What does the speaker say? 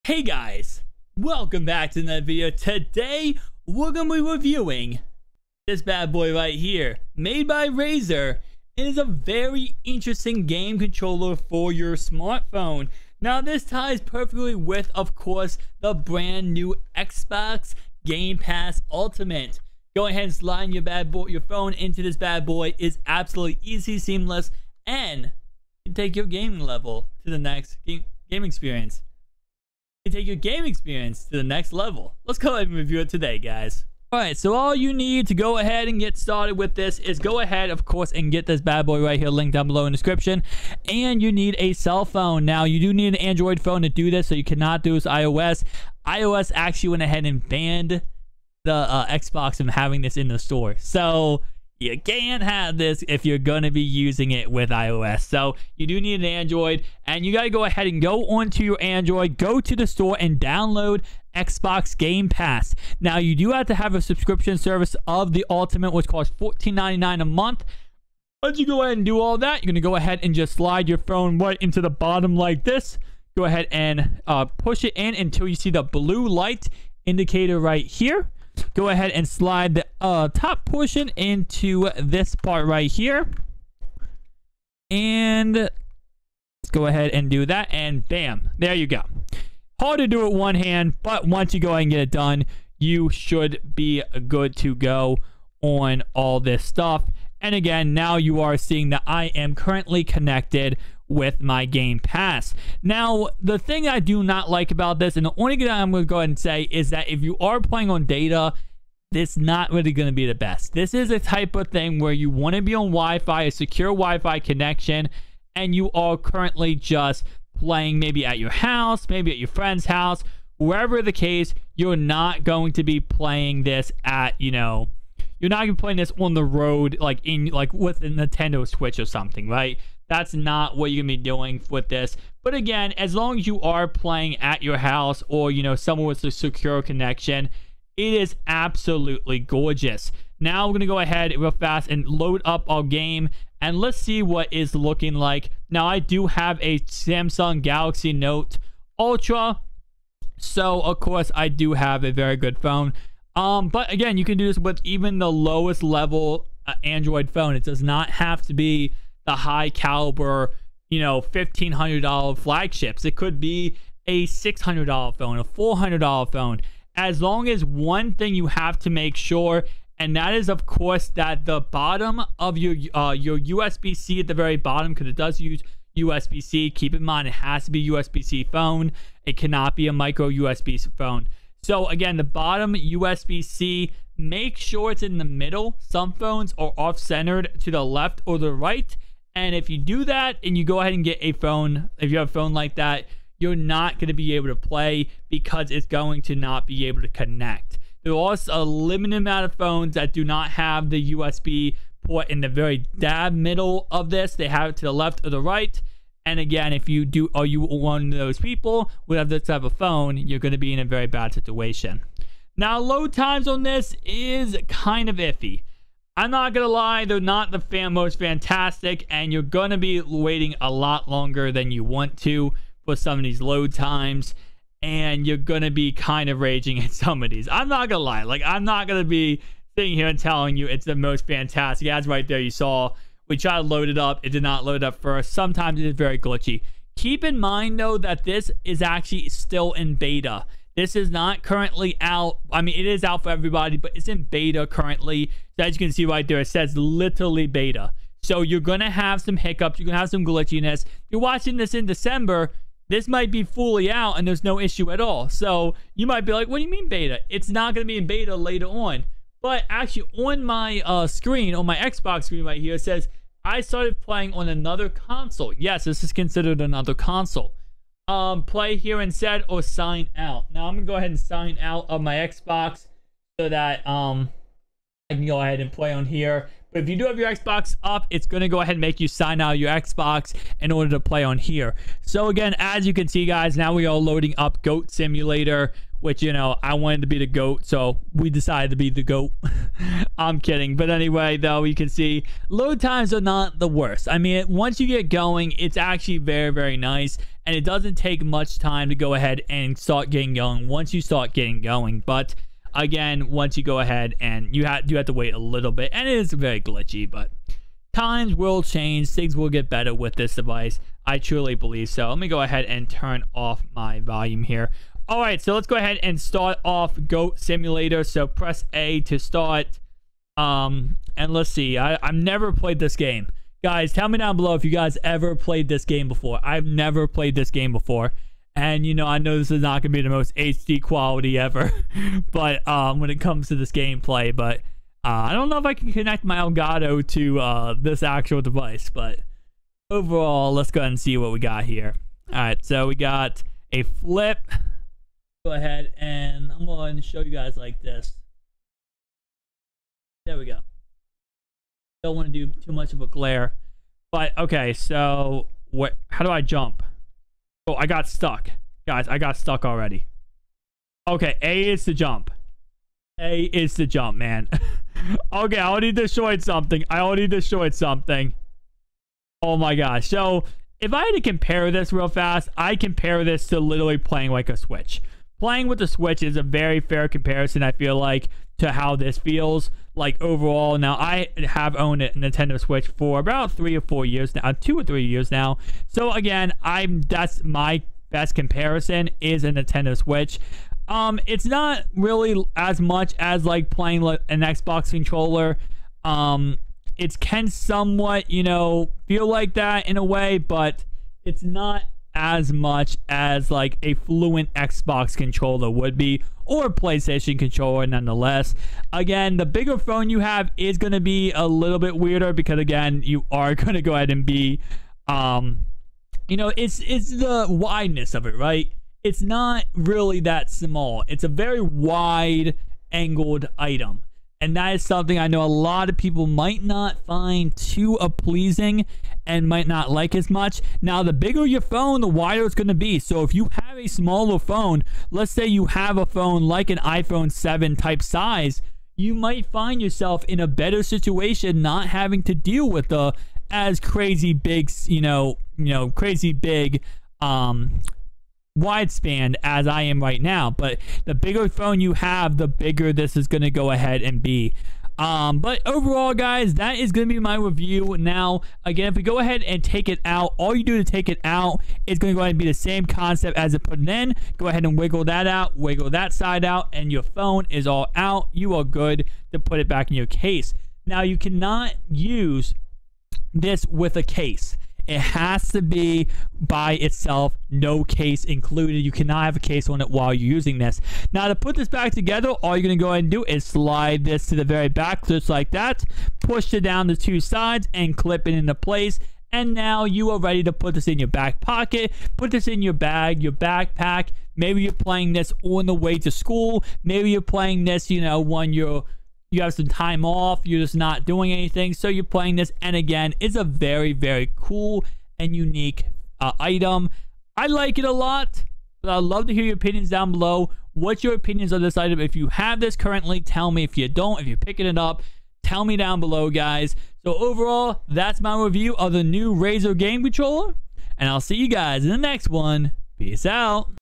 Hey guys, welcome back to another video. Today we're going to be reviewing this bad boy right here, made by Razer. It is a very interesting game controller for your smartphone. Now this ties perfectly with, of course, the brand new Xbox Game Pass Ultimate. Go ahead and slide your phone into this bad boy. Is absolutely easy, seamless, and you can take your gaming level to the next game experience. Take your game experience to the next level. Let's go ahead and review it today, guys. Alright, so all you need to go ahead and get started with this is go ahead, of course, and get this bad boy right here, linked down below in the description. And you need a cell phone. Now, you do need an Android phone to do this, so you cannot do this iOS. iOS actually went ahead and banned the Xbox from having this in the store. So you can't have this if you're going to be using it with iOS. So you do need an Android, and you got to go ahead and go onto your Android, go to the store and download Xbox Game Pass. Now you do have to have a subscription service of the Ultimate, which costs $14.99 a month. Once you go ahead and do all that, you're going to go ahead and just slide your phone right into the bottom like this. Go ahead and push it in until you see the blue light indicator right here. Go ahead and slide the top portion into this part right here. And let's go ahead and do that. And bam, there you go. Hard to do it one hand, but once you go ahead and get it done, you should be good to go on all this stuff. And again, now you are seeing that I am currently connected with my Game Pass. Now, the thing I do not like about this, and the only thing I'm going to go ahead and say, is that if you are playing on data, this is not really going to be the best. This is a type of thing where you want to be on Wi-Fi, a secure Wi-Fi connection, and you are currently just playing maybe at your house, maybe at your friend's house, wherever the case. You're not going to be playing this at, you're not going to be playing this on the road, like with a Nintendo Switch or something, right? That's not what you're going to be doing with this. But again, as long as you are playing at your house or, somewhere with a secure connection, it is absolutely gorgeous. Now we're going to go ahead real fast and load up our game, and let's see what is looking like. Now, I do have a Samsung Galaxy Note Ultra, so of course I do have a very good phone. But again, you can do this with even the lowest level Android phone. It does not have to be the high caliber, $1,500 flagships. It could be a $600 phone, a $400 phone. As long as one thing you have to make sure, and that is, of course, that the bottom of your USB-C at the very bottom, because it does use USB-C. Keep in mind, it has to be USB-C phone. It cannot be a micro USB phone. So again, the bottom USB-C, make sure it's in the middle. Some phones are off-centered to the left or the right. And if you do that and you go ahead and get a phone, if you have a phone like that, you're not going to be able to play because it's going to not be able to connect. There are also a limited amount of phones that do not have the USB port in the very dab middle of this. They have it to the left or the right. And again, if you do, are you one of those people without this type of phone, you're going to be in a very bad situation. Now, load times on this is kind of iffy. I'm not going to lie, they're not the most fantastic, and you're going to be waiting a lot longer than you want to for some of these load times, and you're going to be kind of raging at some of these. I'm not going to lie. I'm not going to be sitting here and telling you it's the most fantastic. As right there, you saw, we tried to load it up. It did not load up first. Sometimes it is very glitchy. Keep in mind, though, that this is actually still in beta. This is not currently out. I mean, it is out for everybody, but it's in beta currently. So as you can see right there, it says literally beta. So you're going to have some hiccups. You're going to have some glitchiness. If you're watching this in December, this might be fully out and there's no issue at all. So you might be like, what do you mean beta? It's not going to be in beta later on. But actually on my screen, on my Xbox screen right here, it says I started playing on another console. Yes, this is considered another console. Play here instead or sign out. Now I'm gonna go ahead and sign out of my Xbox so that I can go ahead and play on here. But if you do have your Xbox up, it's going to go ahead and make you sign out of your Xbox in order to play on here. So again, as you can see, guys, now we are loading up Goat Simulator, which, you know, I wanted to be the GOAT, so we decided to be the GOAT. I'm kidding. But anyway, though, you can see load times are not the worst. I mean, once you get going, it's actually very, very nice. And it doesn't take much time to go ahead and start getting going once you start getting going. But again, once you go ahead and you have to wait a little bit. And it is very glitchy, but times will change. Things will get better with this device. I truly believe so. Let me go ahead and turn off my volume here. All right, so let's go ahead and start off Goat Simulator. So press A to start. And let's see. I've never played this game. Guys, tell me down below if you guys ever played this game before. I've never played this game before. And, you know, I know this is not going to be the most HD quality ever. But when it comes to this gameplay. But I don't know if I can connect my Elgato to this actual device. But overall, let's go ahead and see what we got here. All right, so we got a flip. Go ahead and I'm going to show you guys like this. There we go. Don't want to do too much of a glare, but okay, so how do I jump? Oh, I got stuck, guys. I got stuck already. Okay, A is to jump. A is to jump, man. Okay, I already destroyed something. Oh my gosh. So if I had to compare this real fast, I compare this to literally playing like a Switch. Playing with the Switch is a very fair comparison, I feel like, to how this feels like overall. Now, I have owned a Nintendo Switch for about 3 or 4 years now, 2 or 3 years now. So again, that's my best comparison is a Nintendo Switch. It's not really as much as like playing like an Xbox controller. It can somewhat, you know, feel like that in a way, but it's not as much as like a fluent Xbox controller would be, or a PlayStation controller nonetheless. Again, the bigger phone you have is going to be a little bit weirder because again, you are going to go ahead and be you know, it's the wideness of it, right? It's not really that small. It's a very wide angled item. And that is something I know a lot of people might not find too pleasing and might not like as much. Now, the bigger your phone, the wider it's going to be. So if you have a smaller phone, let's say you have a phone like an iPhone 7 type size, you might find yourself in a better situation not having to deal with the as crazy big, crazy big wide span as I am right now. But the bigger phone you have, the bigger this is going to go ahead and be. But overall, guys, that is going to be my review. Now, again, if we go ahead and take it out, all you do to take it out is going to go ahead and be the same concept as it put it in. Go ahead and wiggle that out, wiggle that side out, and your phone is all out. You are good to put it back in your case. Now, you cannot use this with a case. It has to be by itself, no case included. You cannot have a case on it while you're using this. Now, to put this back together, all you're going to go ahead and do is slide this to the very back, just like that. Push it down the two sides and clip it into place. And now you are ready to put this in your back pocket, put this in your bag, your backpack. Maybe you're playing this on the way to school. Maybe you're playing this, you know, when you have some time off, you're just not doing anything, so you're playing this. And again, it's a very, very cool and unique item. I like it a lot, but I'd love to hear your opinions down below. What's your opinions on this item? If you have this currently, tell me. If you don't, if you're picking it up, tell me down below, guys. So overall, that's my review of the new Razer game controller, and I'll see you guys in the next one. Peace out.